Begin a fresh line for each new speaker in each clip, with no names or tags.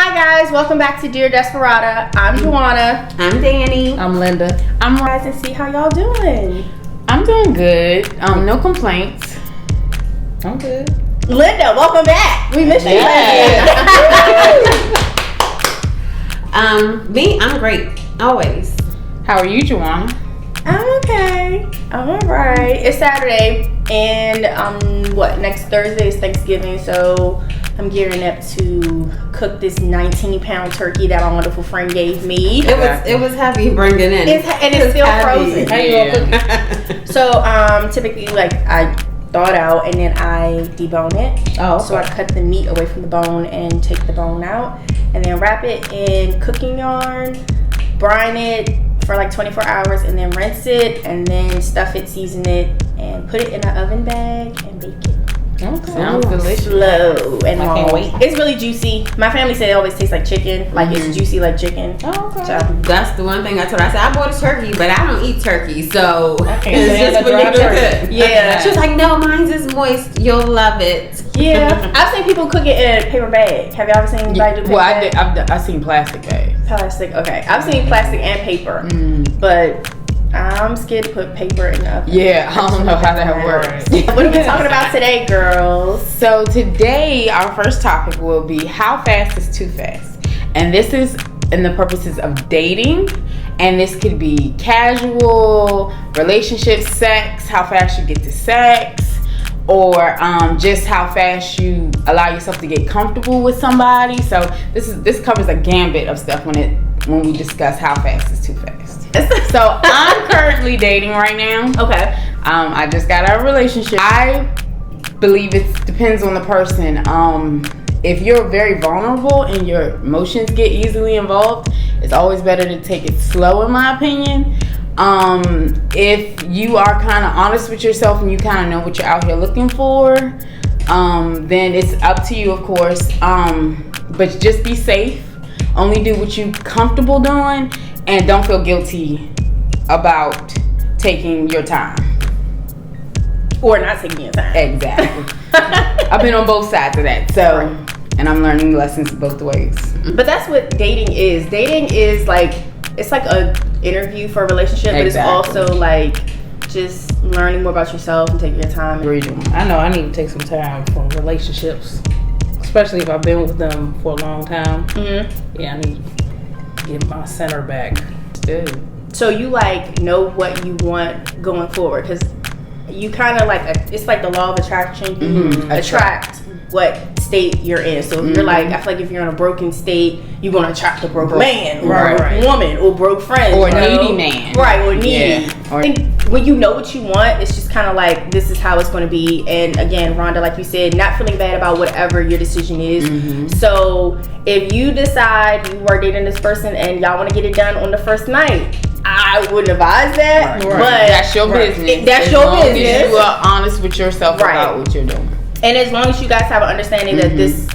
Hi guys, welcome back to Dear Desperata. I'm Juana.
I'm Danny.
I'm Linda.
I'm guys and see how y'all doing.
I'm doing good. No complaints.
I'm good.
Linda, welcome back. We missed you.
Me, I'm great. Always.
How are you, Juana?
I'm okay. I'm alright. It's Saturday and next Thursday is Thanksgiving, so I'm gearing up to cook this 19-pound turkey that my wonderful friend gave me.
It was heavy bringing in.
It's still frozen.
How you gonna cook it?
So typically I thaw it out and then I debone it.
Oh, okay.
So I cut the meat away from the bone and take the bone out and then wrap it in cooking yarn, brine it for like 24 hours and then rinse it and then stuff it, season it, and put it in an oven bag and bake it.
Okay. Sounds delicious.
Slow and
I
long.
can't wait.
It's really juicy. My family said it always tastes like chicken. Like it's juicy like chicken.
Oh, okay.
So,
That's the one thing I told her. I said, I bought a turkey, but I don't eat turkey, so
can't
it's
stand
just
a
for me
dry
to
turkey.
cook.
Yeah.
She was like, no, mine's is moist. You'll love it.
yeah. I've seen people cook it in a paper bag. Have you ever seen anybody do paper bag?
I've seen plastic bags.
Plastic. Okay. I've seen plastic and paper. But I'm scared to put paper in the oven.
Yeah, I don't know how that works.
What are we talking about today, girls?
So today, our first topic will be how fast is too fast, and this is in the purposes of dating, and this could be casual, relationship, sex, how fast you get to sex, or just how fast you allow yourself to get comfortable with somebody. So this covers a gambit of stuff when we discuss how fast is too fast. So I'm currently dating right now.
Okay.
I just got out of a relationship. I believe it depends on the person. If you're very vulnerable and your emotions get easily involved, it's always better to take it slow, in my opinion. If you are kind of honest with yourself and you kind of know what you're out here looking for, then it's up to you, of course. But just be safe. Only do what you're comfortable doing, and don't feel guilty about taking your time.
Or not taking your time.
Exactly. I've been on both sides of that, so, and I'm learning lessons both ways.
But that's what dating is. Dating is like, it's like a interview for a relationship, but it's also like just learning more about yourself and taking your time.
I know I need to take some time for relationships, especially if I've been with them for a long time. Mm-hmm. Yeah, I need to get my center back.
Good.
So you like know what you want going forward, because you kind of like it's like the law of attraction. You attract what state you're in. So if you're like, I feel like if you're in a broken state, you're gonna attract a broke man, or a broke woman, or broke friends,
or a needy man,
right? Or needy.
Yeah.
I think when you know what you want, it's just kind of like, this is how it's going to be. And again, Rhonda, like you said, not feeling bad about whatever your decision is. So if you decide you are dating this person and y'all want to get it done on the first night, I wouldn't advise that. But
that's your business.
That's your business.
As you are honest with yourself about what you're doing.
And as long as you guys have an understanding that this,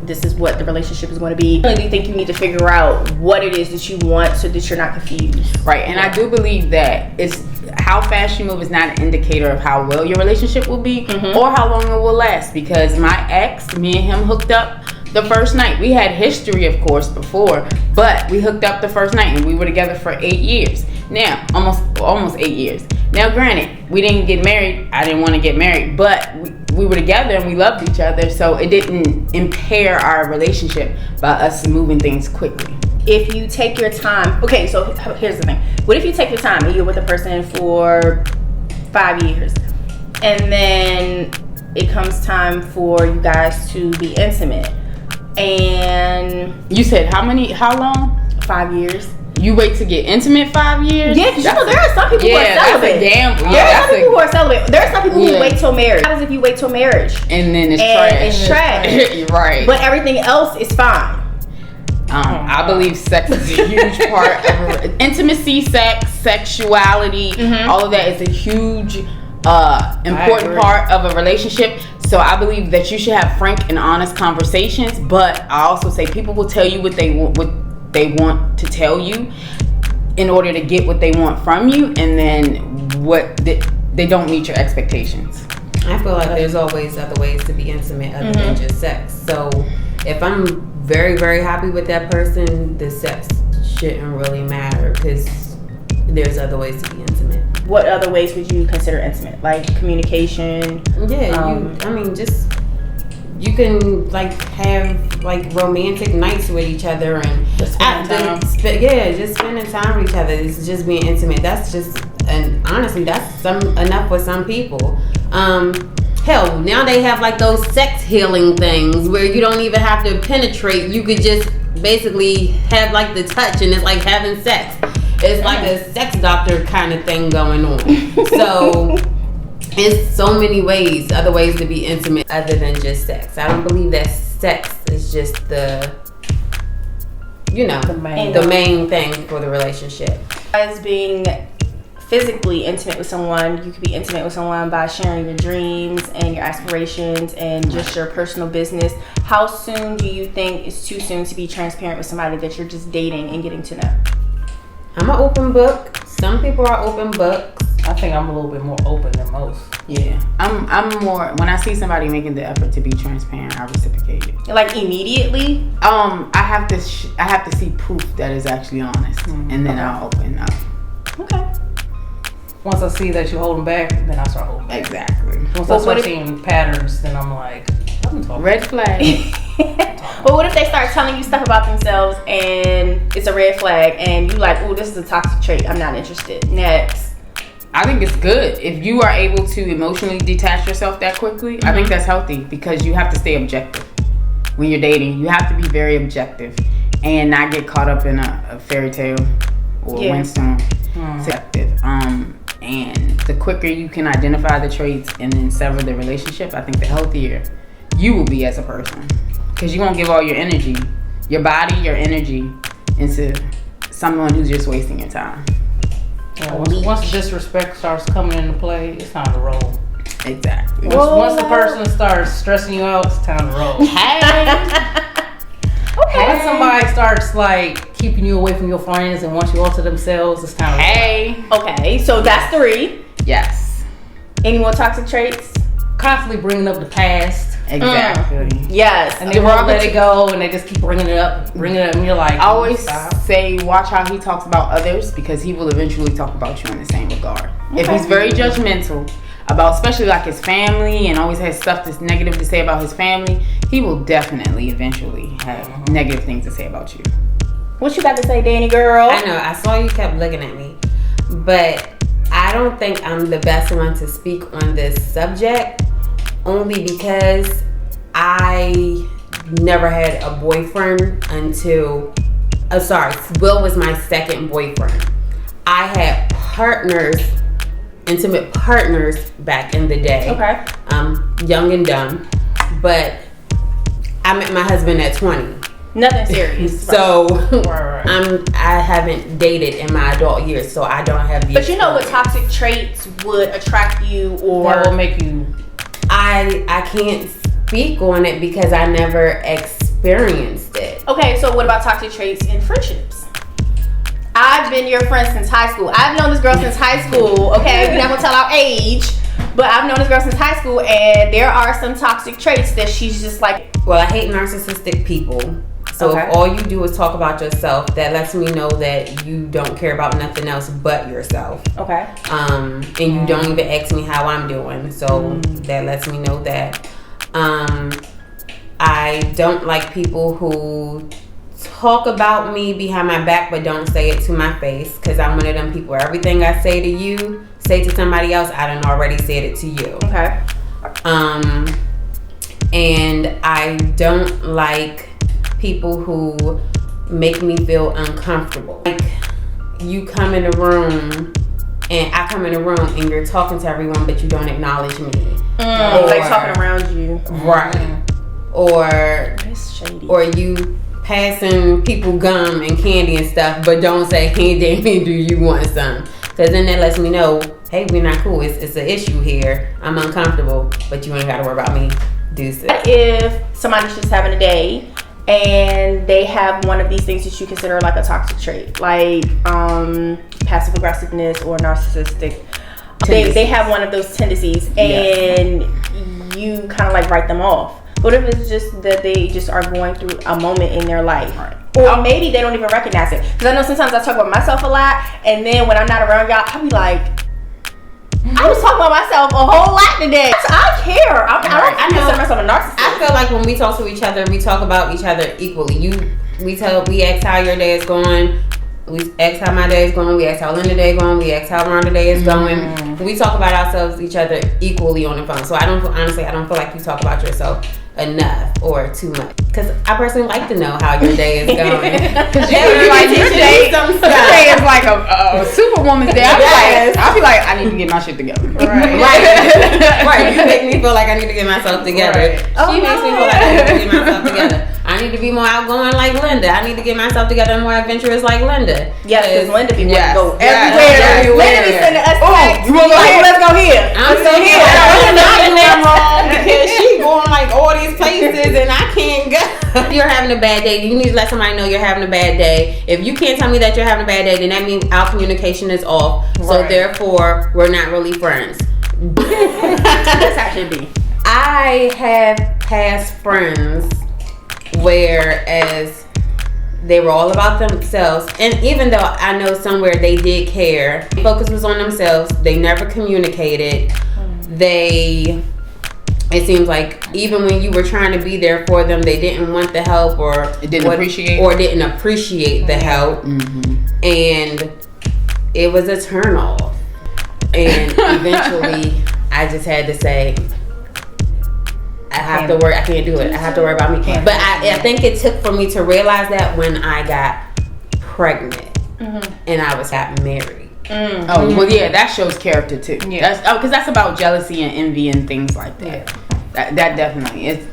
this is what the relationship is going to be, I really think you need to figure out what it is that you want so that you're not confused.
Right, and I do believe that it's how fast you move is not an indicator of how well your relationship will be or how long it will last. Because my ex, me and him hooked up the first night. We had history, of course, before, but we hooked up the first night and we were together for 8 years. Now, almost 8 years. Now, granted, we didn't get married. I didn't want to get married, but we were together and we loved each other, so it didn't impair our relationship by us moving things quickly.
If you take your time, okay, so here's the thing. What if you take your time and you're with a person for 5 years and then it comes time for you guys to be intimate, and
you said how long?
5 years.
You wait to get intimate 5 years?
Yeah, because there are some people who are celibate.
That's a gamble.
There are some people who are celibate. There are some people who wait till marriage. What happens if you wait till marriage?
And then it's
trash.
It's right.
But everything else is fine.
I believe sex is a huge part of intimacy, sex, sexuality, all of that is a huge important part of a relationship. So I believe that you should have frank and honest conversations, but I also say people will tell you what they want to tell you in order to get what they want from you, and then they don't meet your expectations.
I feel like there's always other ways to be intimate other than just sex. So if I'm very, very happy with that person, the sex shouldn't really matter because there's other ways to be intimate.
What other ways would you consider intimate? Like communication?
Yeah, you can like have like romantic nights with each other and
just spending
time with each other. It's just being intimate. That's just, and honestly, that's enough for some people. Hell, now they have like those sex healing things where you don't even have to penetrate. You could just basically have like the touch, and it's like having sex. It's like a sex doctor kind of thing going on. So it's so many ways, other ways to be intimate other than just sex. I don't believe that sex is just the main thing for the relationship.
As being physically intimate with someone, you could be intimate with someone by sharing your dreams and your aspirations and just your personal business. How soon do you think is too soon to be transparent with somebody that you're just dating and getting to know?
I'm an open book. Some people are open books.
I think I'm a little bit more open than most.
Yeah, I'm more, when I see somebody making the effort to be transparent, I reciprocate it.
Like immediately?
I have to see proof that is actually honest, and then I'll open up.
Okay.
Once I see that you're holding back, then I start holding back.
Exactly.
Once I start seeing patterns, then I'm like, I'm talking.
Red flag.
But what if they start telling you stuff about themselves and it's a red flag and you like, oh, this is a toxic trait, I'm not interested. Next.
I think it's good if you are able to emotionally detach yourself that quickly. I think that's healthy because you have to stay objective when you're dating. You have to be very objective and not get caught up in a fairy tale or a windstorm. Objective. And the quicker you can identify the traits and then sever the relationship, I think the healthier you will be as a person. Because you won't give all your energy, your body, your energy into someone who's just wasting your time.
Yeah, once disrespect starts coming into play, it's time to roll.
Exactly.
Once the person starts stressing you out, it's time to roll. Once somebody starts like keeping you away from your friends and wants you all to themselves, it's time to roll.
Okay, so that's 3.
Yes.
Any more toxic traits?
Constantly bringing up the past.
Exactly.
Yes.
And they won't let it go, and they just keep bringing it up, and you're like,
I always say, watch how he talks about others because he will eventually talk about you in the same regard. Okay. If he's very judgmental about, especially like his family, and always has stuff that's negative to say about his family, he will definitely eventually have negative things to say about you.
What you got to say, Danny girl?
I know, I saw you kept looking at me, but I don't think I'm the best one to speak on this subject. Only because I never had a boyfriend until, Will was my second boyfriend. I had intimate partners back in the day.
Okay.
Young and dumb. But I met my husband at 20.
Nothing serious.
So I haven't dated in my adult years, so I don't have the
But you know what toxic traits would attract you or
that will make you.
I can't speak on it because I never experienced it.
Okay, so what about toxic traits in friendships? I've been your friend since high school. I've known this girl since high school. Okay, we're not gonna tell our age, but I've known this girl since high school, and there are some toxic traits that she's just like.
Well, I hate narcissistic people. So if all you do is talk about yourself, that lets me know that you don't care about nothing else but yourself.
Okay.
And you don't even ask me how I'm doing. So that lets me know that. I don't like people who talk about me behind my back but don't say it to my face, because I'm one of them people. Everything I say to you, say to somebody else, I done already said it to you.
Okay.
And I don't like people who make me feel uncomfortable. Like you come in a room and I come in a room and you're talking to everyone but you don't acknowledge me.
Like talking around you.
Right. Or you passing people gum and candy and stuff but don't say, hey Damien, do you want some? Because then that lets me know, hey, we're not cool. It's an issue here. I'm uncomfortable, but you ain't got to worry about me. Deuces.
If somebody's just having a day and they have one of these things that you consider like a toxic trait, like passive aggressiveness or narcissistic, they have one of those tendencies and you kind of like write them off. What if it's just that they just are going through a moment in their life? Or maybe they don't even recognize it. Because I know sometimes I talk about myself a lot, and then when I'm not around y'all, I'll be like, I was talking about myself a whole lot today. I care. I don't consider myself a narcissist.
I feel like when we talk to each other, we talk about each other equally. We ask how your day is going. We ask how my day is going. We ask how Linda's day is going. We ask how Rhonda's day is going. We talk about ourselves, each other equally on the phone. So I don't feel like you talk about yourself enough or too much. Because I personally like to know how your day is going.
Because your day is like a superwoman's day. I'll be like, I need to get my shit together.
Right. You make me feel like I need to get myself together. Right. She makes me feel like I need to get myself together. I need to be more outgoing like Linda. I need to get myself together and more adventurous like Linda.
Yes, because Linda be wanting to go
everywhere.
Linda be sending us texts. You want to go here? Let's go here.
I'm still here. I'm not doing wrong because she going like all these places and I can't go. If you're having a bad day, you need to let somebody know you're having a bad day. If you can't tell me that you're having a bad day, then that means our communication is off. Right. So therefore, we're not really friends.
That's how it should be.
I have past friends whereas they were all about themselves, and even though I know somewhere they did care, the focus was on themselves. They never communicated. It seems like even when you were trying to be there for them, they didn't want the help or didn't appreciate the help. And it was a turn off. And eventually I just had to say, I have to worry. I can't do it. I have to worry about me. But I think it took for me to realize that when I got pregnant and I got married.
Oh, well, yeah, that shows character too. Yeah. Because that's about jealousy and envy and things like that. Yeah. That definitely is.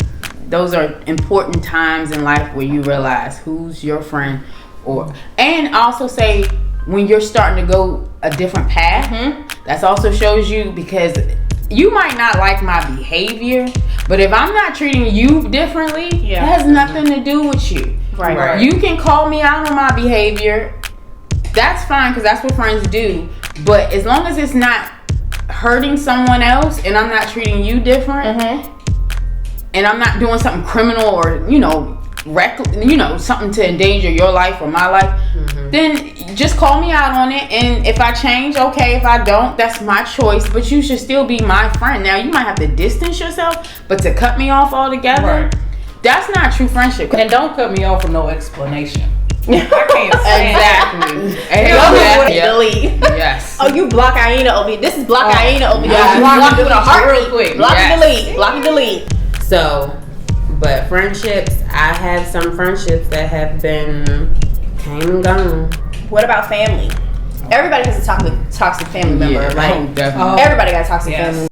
Those are important times in life where you realize who's your friend, and also say when you're starting to go a different path. That also shows you, because you might not like my behavior, but if I'm not treating you differently, it has nothing to do with you. Right. You can call me out on my behavior. That's fine, because that's what friends do. But as long as it's not hurting someone else and I'm not treating you different, and I'm not doing something criminal or, something to endanger your life or my life, then just call me out on it. And if I change, okay. If I don't, that's my choice. But you should still be my friend. Now, you might have to distance yourself, but to cut me off altogether, that's not true friendship.
And don't cut me off with no explanation. I can't stand
Exactly. Delete.
Yes.
Oh, you block Aina over here. This is block Aina over here. Block with a heart real quick. Block and delete. Block and delete.
So, but friendships, I have some friendships that have been came and gone.
What about family? Everybody has a toxic family member. Everybody got a toxic family.